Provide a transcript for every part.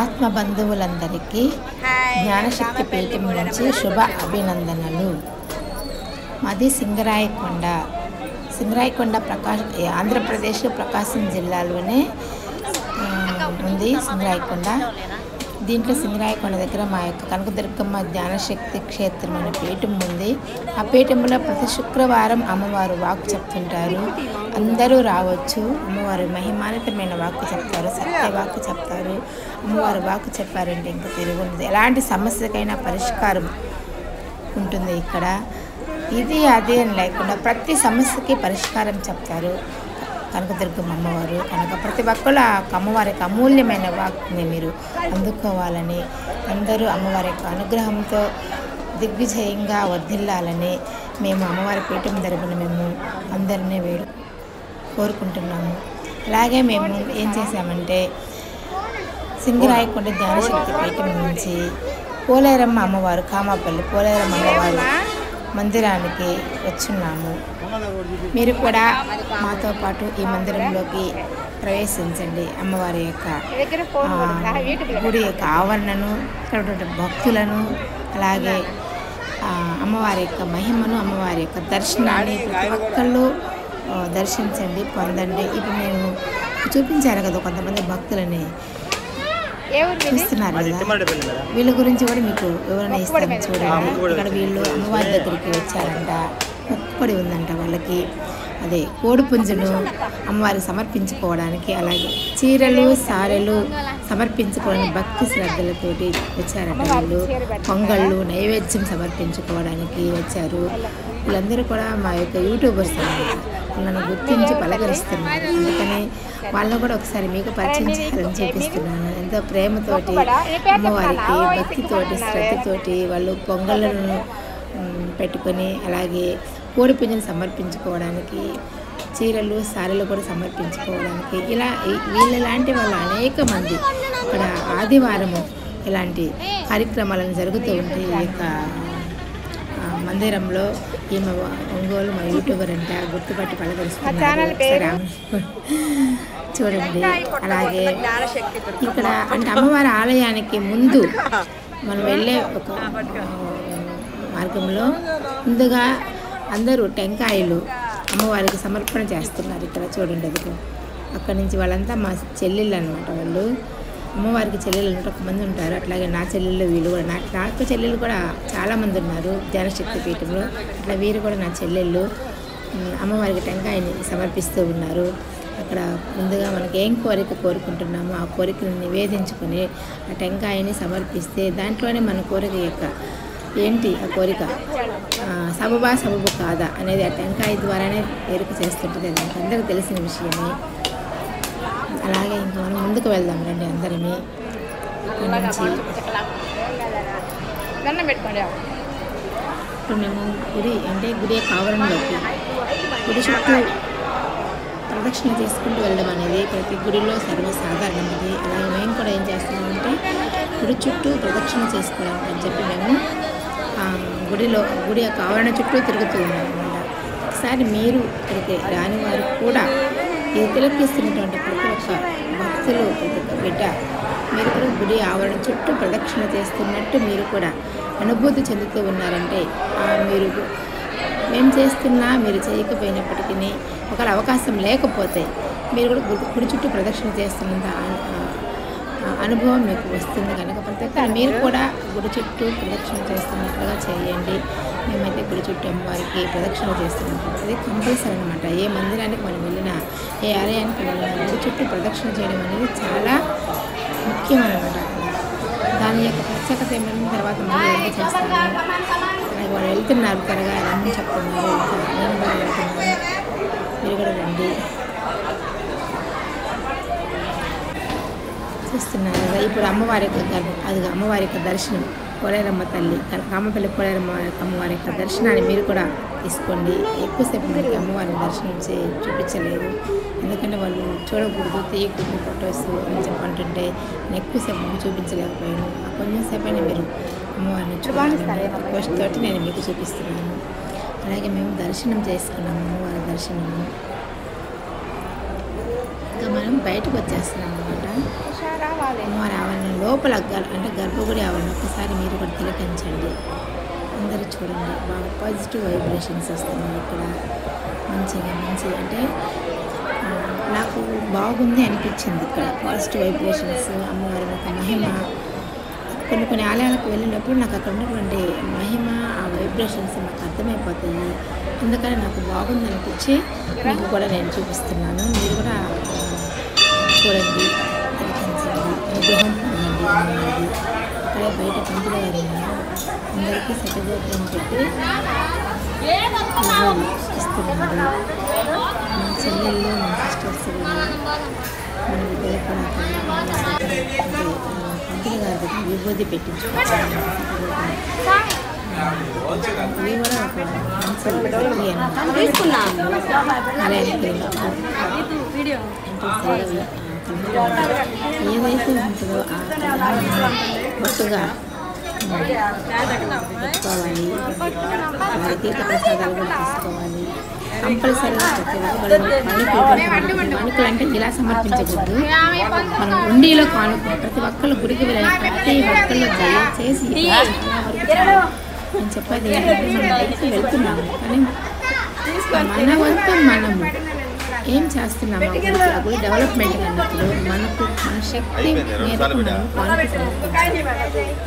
ఆత్మ బంధువులందరికీ జ్ఞానశక్తి పీఠం నుంచి శుభ అభినందనలు. మాది సింగరాయకొండ. ఆంధ్రప్రదేశ్ ప్రకాశం జిల్లాలోనే ఉంది సింగరాయకొండ. దీంట్లో సింగరాయకొండ దగ్గర మా యొక్క కనకదుర్గమ్మ జ్ఞానశక్తి క్షేత్రం అనే పీఠం ఉంది. ఆ పీఠంలో ప్రతి శుక్రవారం అమ్మవారు వాక్కు చెప్తుంటారు. అందరూ రావచ్చు. అమ్మవారు మహిమానితమైన వాక్కు చెప్తారు, సత్య వాక్కు చెప్తారు. అమ్మవారు వాక్కు చెప్పారంటే ఇంకా తిరుగుంది. ఎలాంటి సమస్యకైనా పరిష్కారం ఉంటుంది ఇక్కడ. ఇది అదే అని లేకుండా ప్రతి సమస్యకి పరిష్కారం చెప్తారు కనకదుర్గమ్మ అమ్మవారు. కనుక ప్రతి ఒక్కరు ఆ అమ్మవారికి అమూల్యమైన వాక్ని మీరు అందుకోవాలని, అందరూ అమ్మవారి యొక్క అనుగ్రహంతో దిగ్విజయంగా వర్ధిల్లాలని మేము అమ్మవారి పీఠం తరపున మేము అందరినీ కోరుకుంటున్నాము. అలాగే మేము ఏం చేసామంటే సింగరాయకొండ జ్ఞానశక్తి పీఠం నుంచి పోలేరమ్మ అమ్మవారు కామాపల్లి పోలేరమ్మ అమ్మవారు మందిరానికి వచ్చున్నాము. మీరు కూడా మాతో పాటు ఈ మందిరంలోకి ప్రవేశించండి. అమ్మవారి యొక్క గుడి యొక్క ఆవరణను, ఇక్కడ భక్తులను, అలాగే అమ్మవారి యొక్క మహిమను, అమ్మవారి యొక్క దర్శనాన్ని ప్రతి ఒక్కళ్ళు దర్శించండి, పొందండి. ఇప్పుడు నేను చూపించాను కదా కొంతమంది భక్తులని చూస్తున్నారు కదా, వీళ్ళ గురించి కూడా మీకు వివరణ ఇస్తాను చూడండి. ఇక్కడ వీళ్ళు అమ్మవారి దగ్గరికి వచ్చారంట, మొక్కుబడి ఉందంట వాళ్ళకి. అదే కోడి పుంజును అమ్మవారికి సమర్పించుకోవడానికి, అలాగే చీరలు సారెలు సమర్పించుకోవడానికి భక్తి శ్రద్ధలతోటి వచ్చారట వీళ్ళు. పొంగళ్ళు నైవేద్యం సమర్పించుకోవడానికి వచ్చారు. వీళ్ళందరూ కూడా మా యొక్క యూట్యూబర్స్ అన్నమాట. నన్ను గుర్తించి పలకరిస్తున్నారు. అందుకని వాళ్ళని కూడా ఒకసారి మీకు పరిచయం చేయాలని చూపిస్తున్నాను. ఎంతో ప్రేమతోటి అమ్మవారికి భక్తితోటి శ్రద్ధతోటి వాళ్ళు పొంగళ్ళను పెట్టుకొని, అలాగే కోడి పుంజును సమర్పించుకోవడానికి, చీరలు సారెలు కూడా సమర్పించుకోవడానికి, ఇలా వీళ్ళలాంటి వాళ్ళు అనేక మంది ఇక్కడ ఆదివారము ఇలాంటి కార్యక్రమాలను జరుగుతూ ఉంటాయి. ఈ యొక్క మందిరంలో ఈమె ఒంగోలు మా యూట్యూబర్ అంట, గుర్తుపట్టి పలకరిస్తున్నారు చూడండి. అలాగే ఇక్కడ అంటే అమ్మవారి ఆలయానికి ముందు మనం వెళ్ళే ఒక మార్గంలో ముందుగా అందరూ టెంకాయలు అమ్మవారికి సమర్పణ చేస్తున్నారు. ఇక్కడ చూడండి, అదిగో అక్కడి నుంచి వాళ్ళంతా మా చెల్లెళ్ళు అనమాట. వాళ్ళు అమ్మవారికి చెల్లెళ్ళు ఒక మంది ఉంటారు. అట్లాగే నా చెల్లెళ్ళు వీళ్ళు కూడా, నాకు చెల్లెళ్ళు కూడా చాలామంది ఉన్నారు జ్ఞానశక్తి పీఠంలో. అట్లా వీరు కూడా నా చెల్లెళ్ళు అమ్మవారికి టెంకాయని సమర్పిస్తూ ఉన్నారు. అక్కడ ముందుగా మనకి ఏం కోరిక కోరుకుంటున్నామో ఆ కోరికను నివేదించుకొని ఆ టెంకాయని సమర్పిస్తే దాంట్లోనే మన కోరిక యొక్క ఏంటి ఆ కోరిక సబబా సబబు కాదా అనేది ఆ టెంకాయ ద్వారానే ఎరుక చేస్తుంటుంది. అది మనకు అందరికీ తెలిసిన విషయమే. అలాగే ఇంకా మనం ముందుకు వెళ్దాం రండి అందరినీ. నుంచి ఇప్పుడు మేము గుడి ఆవరణలోకి గుడి చుట్టూ ప్రదక్షిణ చేసుకుంటూ వెళ్ళడం అనేది ప్రతి గుడిలో సర్వసాధారణమైనది. అలాగే మేము కూడా ఏం చేస్తున్నామంటే గుడి చుట్టూ ప్రదక్షిణ చేసుకోవడానికి అని చెప్పి మేము గుడి యొక్క ఆవరణ చుట్టూ తిరుగుతూ ఉన్నాం అనమాట. ఒకసారి మీరు ఇక్కడికి రాని వారు కూడా ఇది తిలకిస్తున్నటువంటి ప్రతి ఒక్క భక్తులు, ప్రతి ఒక్క బిడ్డ మీరు కూడా గుడి ఆవరణ చుట్టూ ప్రదక్షిణ చేస్తున్నట్టు మీరు కూడా అనుభూతి చెందుతూ ఉన్నారంటే మీరు మేము చేస్తున్నా మీరు చేయకపోయినప్పటికీ ఒకవేళ అవకాశం లేకపోతే మీరు కూడా గుడి చుట్టూ ప్రదక్షిణ చేస్తున్నంత అనుభవం మీకు వస్తుంది. కనుక ప్రతి ఒక్కరు మీరు కూడా గుడి చుట్టూ ప్రదక్షిణ చేస్తున్నట్లుగా చేయండి. మేమైతే గుడి చుట్టూ అమ్మవారికి ప్రదక్షిణ చేస్తున్నట్టు అది కంపల్సరీ అనమాట. ఏ మందిరానికి మనం వెళ్ళినా, ఏ ఆలయానికి వెళ్ళినా గుడి చుట్టూ ప్రదక్షిణ చేయడం అనేది చాలా ముఖ్యమన్నమాట. దాని యొక్క ప్రత్యేకత ఏమైనా తర్వాత మళ్ళీ ఎంత చేస్తాను. అలాగే వాళ్ళు వెళ్తున్నారు, త్వరగా రమ్మని చెప్తున్నారు. నేను కూడా వెళ్తున్నాను, మీరు కూడా రండి. చూస్తున్నారు కదా ఇప్పుడు అమ్మవారి యొక్క అమ్మవారి యొక్క దర్శనం, పోలేరమ్మ తల్లి కామపల్లి పోలేరమ్మ అమ్మవారి యొక్క దర్శనాన్ని మీరు కూడా తీసుకోండి. ఎక్కువసేపు మనకి అమ్మవారిని దర్శనం చూపించలేదు, ఎందుకంటే వాళ్ళు చూడకూడదు, తీయకూడదు ఫొటోస్ అని చెప్పంటుంటే నేను ఎక్కువసేపు మీకు చూపించలేకపోయాను. ఆ కొంచెం సేపైనా మీరు అమ్మవారిని చూడాలని రిక్వెస్ట్ తోటి నేను మీకు చూపిస్తున్నాను. అలాగే మేము దర్శనం చేసుకున్నాము, అమ్మవారి దర్శనము. ఇంకా మనం బయటకు వచ్చేస్తున్నాం అనమాట. అమ్మవారి ఆవరణలో లోపల అంటే గర్భగుడి ఆవరణ ఒక్కసారి మీరు కూడా తిలకించండి. అందరూ చూడండి, బాగా పాజిటివ్ వైబ్రేషన్స్ వస్తున్నాయి ఇక్కడ. మంచి అంటే నాకు బాగుంది అనిపించింది ఇక్కడ. పాజిటివ్ వైబ్రేషన్స్, అమ్మవారి యొక్క మహిమ. కొన్ని ఆలయాలకు వెళ్ళినప్పుడు నాకు అక్కడ ఉన్నటువంటి మహిమ, ఆ వైబ్రేషన్స్ నాకు అర్థమైపోతాయి. అందుకని నాకు బాగుంది అనిపించి మీకు కూడా నేను చూపిస్తున్నాను. మీరు కూడా చూడండి, తిలకించండి, అనుగ్రహం పొందండి అమ్మవారిది. అక్కడే బయట పంతులు గారు ఉన్నారు, అందరికీ సతగోత్రం పెట్టి ఇస్తున్నారు. మన చెల్లెళ్ళు, మన సిస్టర్స్ కూడా మన బిడ్డలు కూడా పంతులు గారి దగ్గర విభూతి పెట్టించుకుంటున్నారు. ఇది కూడా ఒక మంచి ఆలయానికి ఏదైతే ఉంటుందో ఆ బొట్టుగా పెట్టుకోవాలి. తీర్థ ప్రసాదాలు కూడా తీసుకోవాలి. కంపల్సరీగా కానుకలు అంటే ఇలా సమర్పించకూడదు. మనం ఉండిలో కానుకలు ప్రతి ఒక్కళ్ళు గుడికి వెళ్ళిన ప్రతి ఒక్కళ్ళు దయచేసి నేను చెప్పేది ఏంటంటే మనం బయటికి వెళ్తున్నాము, కానీ మన వంతు మనము ఏం చేస్తున్నాము గుడి డెవలప్మెంట్ అన్నప్పుడు మనకు మన శక్తి మేరకు మనం కానుక సమర్పించాలి.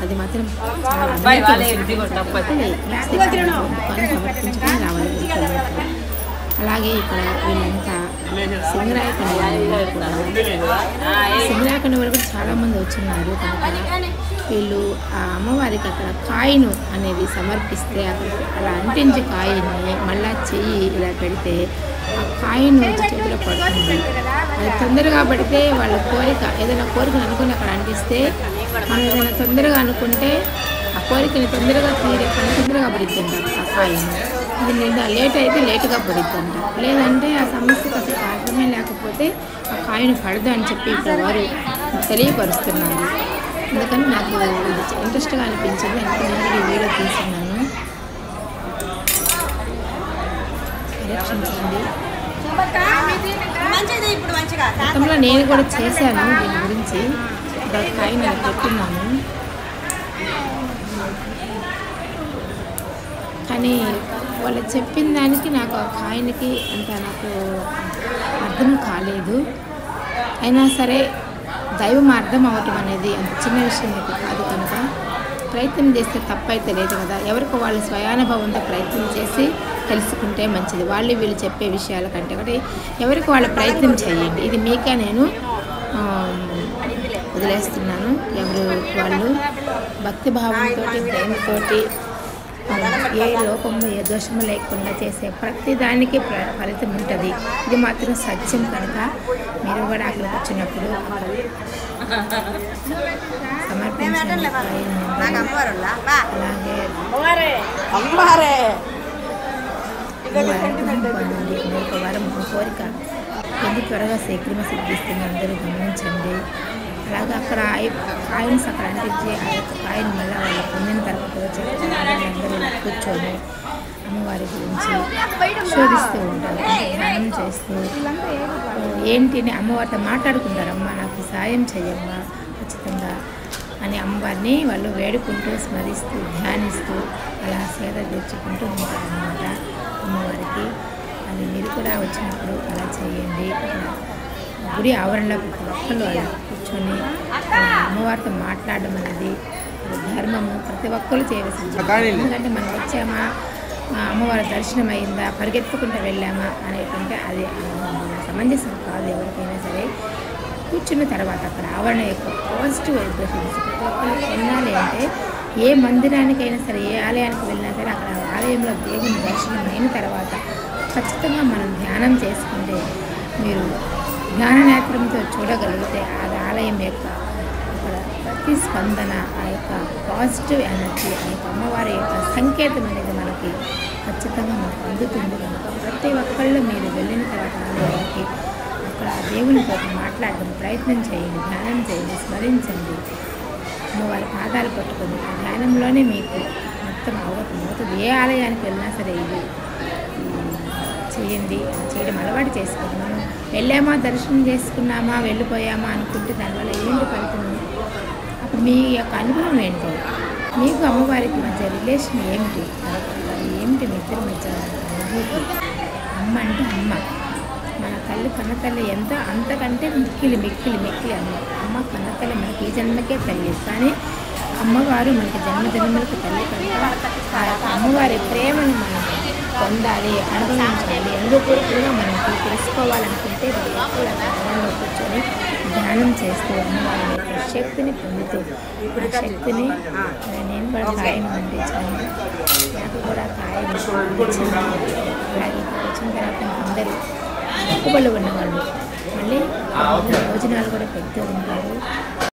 అది మాత్రం సమర్పించుకొని రావాలి. అలాగే ఇక్కడ వీళ్ళంతా సింగరాయకొండ వాళ్ళు కూడా చాలామంది వచ్చిన్నారు కనుక వీళ్ళు ఆ అమ్మవారికి అక్కడ కాయిను అనేది సమర్పిస్తే అక్కడ అలా అంటించి కాయిని మళ్ళా చెయ్యి ఇలా పెడితే ఆ కాయిన్ వచ్చి చేతిలో పడుతుంది. అది తొందరగా పడితే వాళ్ళ కోరిక, ఏదైనా కోరికను అనుకుని అక్కడ అంటిస్తే మనం ఏదైనా తొందరగా అనుకుంటే ఆ కోరికని తొందరగా తొందరగా పడిద్దంట ఆ కాయిన్. ఇది లేట్ అయితే లేటుగా పడిద్దంట. లేదంటే ఆ సమస్యకు అసలు కారణమే లేకపోతే ఆ కాయిన్ పడదు అని చెప్పి ఇక్కడ వారు తెలియపరుస్తున్నారు. అందుకని నాకు ఇది ఇంట్రెస్ట్గా అనిపించింది. అందుకని నేను ఈ వీడియో తీసుకున్నాను. పరీక్షించండి. గతంలో నేను కూడా చేశాను దీని గురించి. కాయిన్ అది పెట్టున్నాను, కానీ వాళ్ళు చెప్పిన దానికి నాకు ఆ కాయిన్కి అంత నాకు అర్థం కాలేదు. అయినా సరే దైవం అర్థం అవ్వటం అనేది అంత చిన్న విషయం అయితే కాదు కనుక ప్రయత్నం చేస్తే తప్పైతే లేదు కదా. ఎవరికి వాళ్ళు స్వయానుభవంతో ప్రయత్నం చేసి తెలుసుకుంటే మంచిది. వాళ్ళు వీళ్ళు చెప్పే విషయాల కంటే కూడా ఎవరికి వాళ్ళ ప్రయత్నం చేయండి. ఇది మీకే నేను వదిలేస్తున్నాను. ఎవరు వాళ్ళు భక్తిభావంతో, ప్రేమతోటి, ఏ లోపము ఏ దోషము లేకుండా చేసే ప్రతి దానికి ఫలితం ఉంటుంది. ఇది మాత్రం సత్యం కనుక మీరు కూడా అక్కడికి వచ్చినప్పుడు సమర్పించండి. అలాగే పొందండి. ఒక వారం కోరిక ఎందుకు త్వరగా శీఘ్రమే సిద్ధిస్తుంది అందరూ గమనించండి. అలాగే అక్కడ కాయిన్స్ అక్కడ అంటించి ఆ యొక్క కాయిన్ మళ్ళీ వాళ్ళు పొందిన తర్వాత అందరూ కూర్చొని అమ్మవారి గురించి శోధిస్తూ ఉంటారు, ధ్యానం చేస్తూ ఏంటి అమ్మవారితో మాట్లాడుకుంటారు. అమ్మ నాకు సాయం చెయ్యమ్మా ఖచ్చితంగా అని అమ్మవారిని వాళ్ళు వేడుకుంటూ స్మరిస్తూ ధ్యానిస్తూ అలా సేద తెచ్చుకుంటూ ఉంటారు అన్నమాట అమ్మవారికి. అది మీరు కూడా వచ్చినప్పుడు అలా చేయండి. గుడి ఆవరణలో ప్రతి ఒక్కళ్ళు అలా కూర్చొని అమ్మవారితో మాట్లాడడం అనేది ధర్మము, ప్రతి ఒక్కరు చేయవలసింది. ఎందుకంటే మనం వచ్చామా, అమ్మవారి దర్శనం అయిందా, పరిగెత్తుకుంటూ వెళ్ళామా అనేటువంటి అది సమంజసం కాదు. ఎవరికైనా సరే కూర్చున్న తర్వాత అక్కడ ఆవరణ యొక్క పాజిటివ్ వైబ్రేషన్స్ ప్రతి ఒక్కరు వెళ్ళాలి. అంటే ఏ మందిరానికైనా సరే, ఏ ఆలయానికి వెళ్ళినా సరే అక్కడ ఆలయంలో దేవుని దర్శనం అయిన తర్వాత ఖచ్చితంగా మనం ధ్యానం చేసుకుంటే మీరు జ్ఞాన నేత్రంతో చూడగలిగితే అది ఆలయం యొక్క అక్కడ ప్రతి స్పందన, ఆ యొక్క పాజిటివ్ ఎనర్జీ, ఆ యొక్క అమ్మవారి యొక్క సంకేతం అనేది మనకి ఖచ్చితంగా మనకు అందుతుంది. కనుక ప్రతి ఒక్కళ్ళు మీరు వెళ్ళిన తర్వాత ఆలయానికి అక్కడ దేవునితో మాట్లాడడం ప్రయత్నం చేయండి, ధ్యానం చేయండి, స్మరించండి. అమ్మవారి పాదాలు పట్టుకొని ఆ ధ్యానంలోనే మీకు మొత్తం అవగతం అవుతుంది. ఏ ఆలయానికి వెళ్ళినా సరే ఇది చేయండి. చేయడం అలవాటు చేసుకోండి. మనం వెళ్ళామా, దర్శనం చేసుకున్నామా, వెళ్ళిపోయామా అనుకుంటే దానివల్ల ఏంటి ఫలితం? అక్కడ మీ యొక్క అనుభవం ఏంటి? మీకు అమ్మవారికి మధ్య రిలేషన్ ఏమిటి? ఏమిటి మీ ఇద్దరి మధ్య అనుభూతి? అమ్మ అంటే అమ్మ, మన తల్లి కన్నతల్లి ఎంత అంతకంటే మిక్కిలి మిక్కిలి మిక్కిలి అమ్మ కన్నతల్లి మనకి ఈ జన్మకే తల్లి, కానీ అమ్మవారు మనకి జన్మలకు తల్లి కనుక ఆ యొక్క అమ్మవారి ప్రేమను మనం పొందాలి, అనుభవించాలి. ఎందుకు కూడా మనకి తెలుసుకోవాలనుకుంటే ధ్యానంలో కూర్చొని ధ్యానం చేస్తూ అమ్మవారి యొక్క శక్తిని పొందుతూ ఆ శక్తిని నేను కూడా ఖాయం అందించాను. నాకు కూడా ఖాయం వచ్చింది. అలాగే వచ్చిన తర్వాత అందరూ మొక్కుబళ్ళు ఉన్నవాళ్ళు మళ్ళీ భోజనాలు కూడా పెడుతూ ఉంటారు.